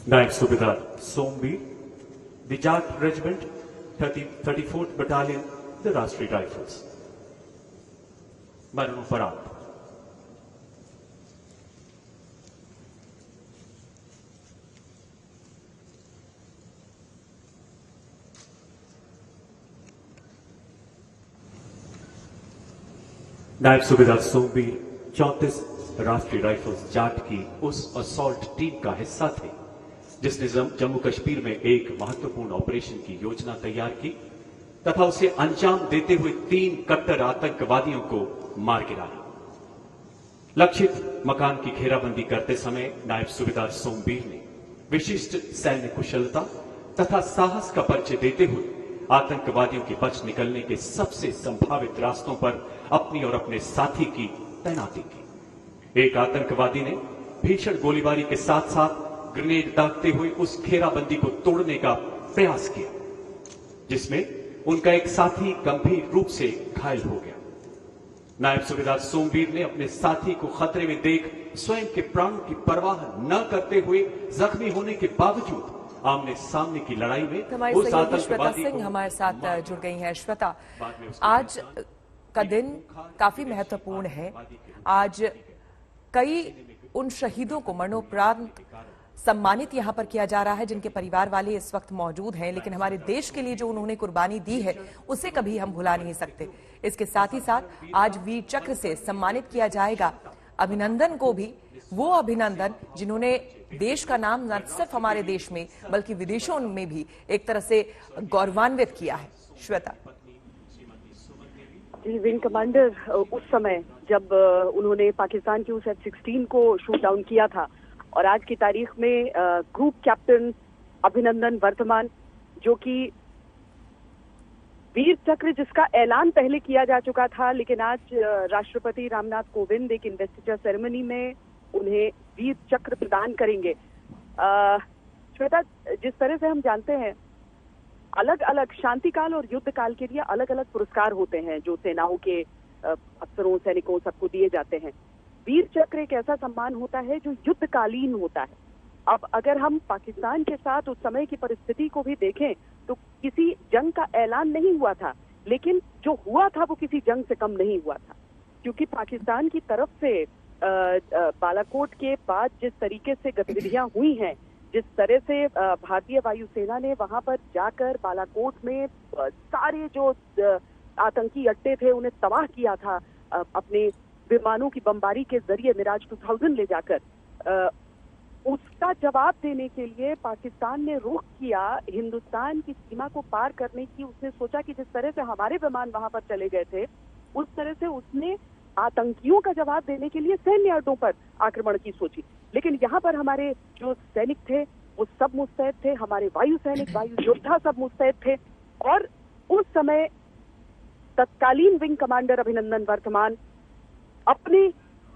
Naib Subedar Sombi, the Jat Regiment, 34th Battalion, the Rashtriya Rifles. Maranoparaat. नायब सूबेदार सोमवीर 34 राष्ट्रीय rifles Jat की उस असॉल्ट टीम का हिस्सा थे जिसने जम्मू कश्मीर में एक महत्वपूर्ण ऑपरेशन की योजना तैयार की तथा उसे अंजाम देते हुए 3 कट्टर आतंकवादियों को मार गिराया। लक्षित मकान की घेराबंदी करते समय नायब सूबेदार सोमवीर ने विशिष्ट सैन्य कुशलता तथा साहस का परिचय देते हुए आतंकवादियों के बच निकलने के सबसे संभावित रास्तों पर अपनी और अपने साथी की तैनाती की। एक आतंकवादी ने भीषण गोलीबारी के साथ साथ ग्रेनेड दागते हुए उस घेराबंदी को तोड़ने का प्रयास किया जिसमें उनका एक साथी गंभीर रूप से घायल हो गया। नायब सूबेदार सोमवीर ने अपने साथी को खतरे में देख स्वयं के प्राणों की परवाह न करते हुए जख्मी होने के बावजूद आमने सामने की लड़ाई में उस आतंकवादी सिंह हमारे साथ जुड़ गई हैं। श्वेता, आज का दिन काफी महत्वपूर्ण है। आज कई उन शहीदों को मरणोपरांत सम्मानित यहां पर किया जा रहा है जिनके परिवार वाले इस वक्त मौजूद हैं, लेकिन हमारे देश के लिए जो उन्होंने कुर्बानी दी है उसे कभी हम भुला नहीं सकते। इसके साथ ही साथ आज वीर चक्र से सम्मानित किया जाएगा अभिनंदन को भी, वो अभिनंदन जिन्होंने देश का नाम न सिर्फ हमारे देश में बल्कि विदेशों में भी एक तरह से गौरवान्वित किया है। श्वेता जी, विंग कमांडर उस समय जब उन्होंने पाकिस्तान की उस F-16 को शूट डाउन किया था और आज की तारीख में ग्रुप कैप्टन अभिनंदन वर्तमान, जो कि वीर चक्र जिसका ऐलान पहले किया जा चुका था, लेकिन आज राष्ट्रपति रामनाथ कोविंद एक इन्वेस्टिचर सेरेमनी में उन्हें वीर चक्र प्रदान करेंगे। श्वेता, जिस तरह से हम जानते हैं अलग अलग शांति काल और युद्ध काल के लिए अलग अलग पुरस्कार होते हैं जो सेनाओं के अफसरों सैनिकों सबको दिए जाते हैं। वीर चक्र एक ऐसा सम्मान होता है जो युद्धकालीन होता है। अब अगर हम पाकिस्तान के साथ उस समय की परिस्थिति को भी देखें तो किसी जंग का ऐलान नहीं हुआ था, लेकिन जो हुआ था वो किसी जंग से कम नहीं हुआ था, क्योंकि पाकिस्तान की तरफ से बालाकोट के बाद जिस तरीके से गतिविधियां हुई हैं, जिस तरह से भारतीय वायुसेना ने वहां पर जाकर बालाकोट में सारे जो आतंकी अड्डे थे उन्हें तबाह किया था अपने विमानों की बमबारी के जरिए मिराज 2000 ले जाकर, उसका जवाब देने के लिए पाकिस्तान ने रुख किया हिंदुस्तान की सीमा को पार करने की। उसने सोचा कि जिस तरह से हमारे विमान वहां पर चले गए थे उस तरह से उसने आतंकियों का जवाब देने के लिए सैन्य अड्डों पर आक्रमण की सोची। लेकिन यहाँ पर हमारे जो सैनिक थे वो सब मुस्तैद थे, हमारे वायु सैनिक वायु योद्धा सब मुस्तैद थे। और उस समय तत्कालीन विंग कमांडर अभिनंदन वर्तमान अपने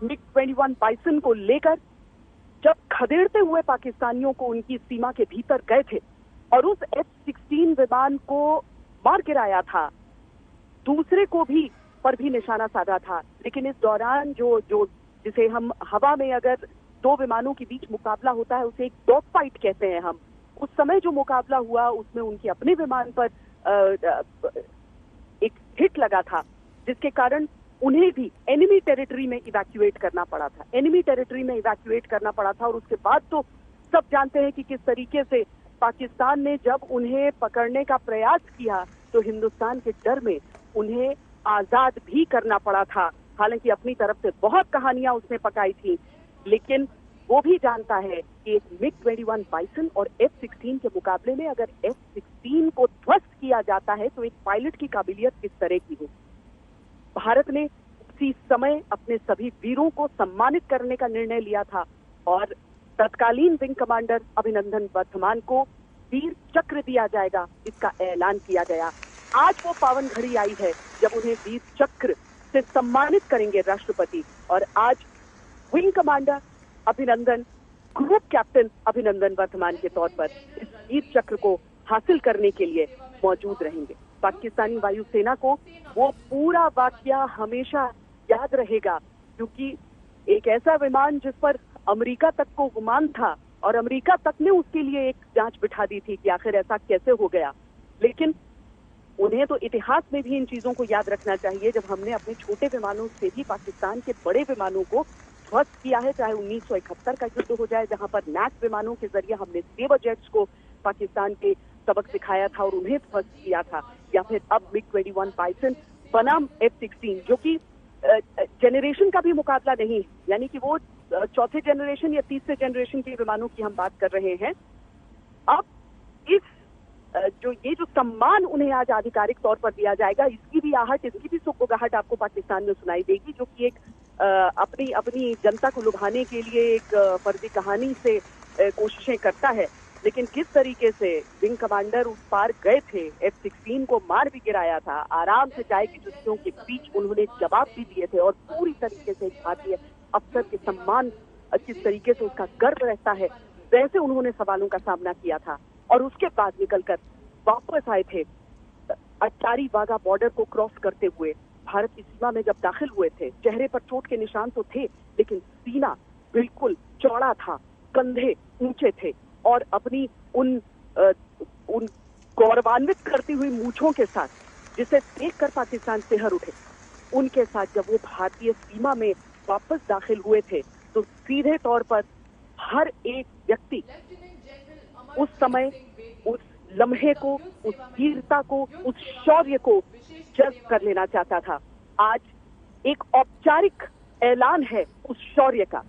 MiG-21 बाइसन को लेकर जब खदेड़ते हुए पाकिस्तानियों को उनकी सीमा के भीतर गए थे और उस F-16 विमान को मार गिराया था, दूसरे को भी पर भी निशाना साधा था। लेकिन इस दौरान जो जिसे हम हवा में अगर दो विमानों के बीच मुकाबला होता है उसे एक डॉग फाइट कहते हैं हम, उस समय जो मुकाबला हुआ उसमें उनके अपने विमान पर एक हिट लगा था जिसके कारण उन्हें भी एनिमी टेरिटरी में इवैक्यूएट करना पड़ा था। एनिमी टेरिटरी में इवैक्यूएट करना पड़ा था और उसके बाद तो सब जानते हैं कि किस तरीके से पाकिस्तान ने जब उन्हें पकड़ने का प्रयास किया तो हिंदुस्तान के डर में उन्हें आजाद भी करना पड़ा था। हालांकि अपनी तरफ से बहुत कहानियां उसने पकाई थी, लेकिन वो भी जानता है कि एक MiG-21 बाइसन और F-16 के मुकाबले में अगर F-16 को ध्वस्त किया जाता है तो एक पायलट की काबिलियत किस तरह की हो। भारत ने उसी समय अपने सभी वीरों को सम्मानित करने का निर्णय लिया था और तत्कालीन विंग कमांडर अभिनंदन वर्तमान को वीर चक्र दिया जाएगा, इसका ऐलान किया गया। आज वो पावन घड़ी आई है जब उन्हें वीर चक्र से सम्मानित करेंगे राष्ट्रपति, और आज विंग कमांडर अभिनंदन, ग्रुप कैप्टन अभिनंदन वर्तमान के तौर पर इस वीर चक्र को हासिल करने के लिए मौजूद रहेंगे। पाकिस्तानी वायुसेना को वो पूरा वाकया हमेशा याद रहेगा, क्योंकि एक ऐसा विमान जिस पर अमेरिका तक को गुमान था और अमेरिका तक ने उसके लिए एक जांच बिठा दी थी कि आखिर ऐसा कैसे हो गया। लेकिन उन्हें तो इतिहास में भी इन चीजों को याद रखना चाहिए, जब हमने अपने छोटे विमानों से भी पाकिस्तान के बड़े विमानों को ध्वस्त किया है, चाहे 1971 का युद्ध हो जाए जहां पर नैक विमानों के जरिए हमने सेबर जेट्स को पाकिस्तान के सबक सिखाया था और उन्हें ध्वस्त किया था, या फिर अब MiG-21 बाइसन बनाम F-16 जो कि जनरेशन का भी मुकाबला नहीं है, यानी कि वो चौथे जनरेशन या तीसरे जनरेशन के विमानों की हम बात कर रहे हैं। अब इस जो सम्मान उन्हें आज आधिकारिक तौर पर दिया जाएगा, इसकी भी आहट, इसकी भी सुगबुगाहट आपको पाकिस्तान में सुनाई देगी, जो कि एक अपनी जनता को लुभाने के लिए एक फर्जी कहानी से कोशिशें करता है। लेकिन किस तरीके से विंग कमांडर उस पार गए थे, F-16 को मार भी गिराया था, आराम से चाय की चुस्कियों के बीच उन्होंने जवाब भी दिए थे और पूरी तरीके से एक भारतीय अफसर के सम्मान किस तरीके से उसका गर्व रहता है, वैसे उन्होंने सवालों का सामना किया था। और उसके बाद निकलकर वापस आए थे, अट्टारी वाघा बॉर्डर को क्रॉस करते हुए भारत की सीमा में जब दाखिल हुए थे, चेहरे पर चोट के निशान तो थे, लेकिन सीना बिल्कुल चौड़ा था, कंधे ऊंचे थे और अपनी उन गौरवान्वित करती हुई मूंछों के साथ, जिसे देखकर पाकिस्तान सिहर उठे, उनके साथ जब वो भारतीय सीमा में वापस दाखिल हुए थे, तो सीधे तौर पर हर एक व्यक्ति उस समय, उस लम्हे को, उस वीरता को, उस शौर्य को जज्ब कर लेना चाहता था। आज एक औपचारिक ऐलान है उस शौर्य का,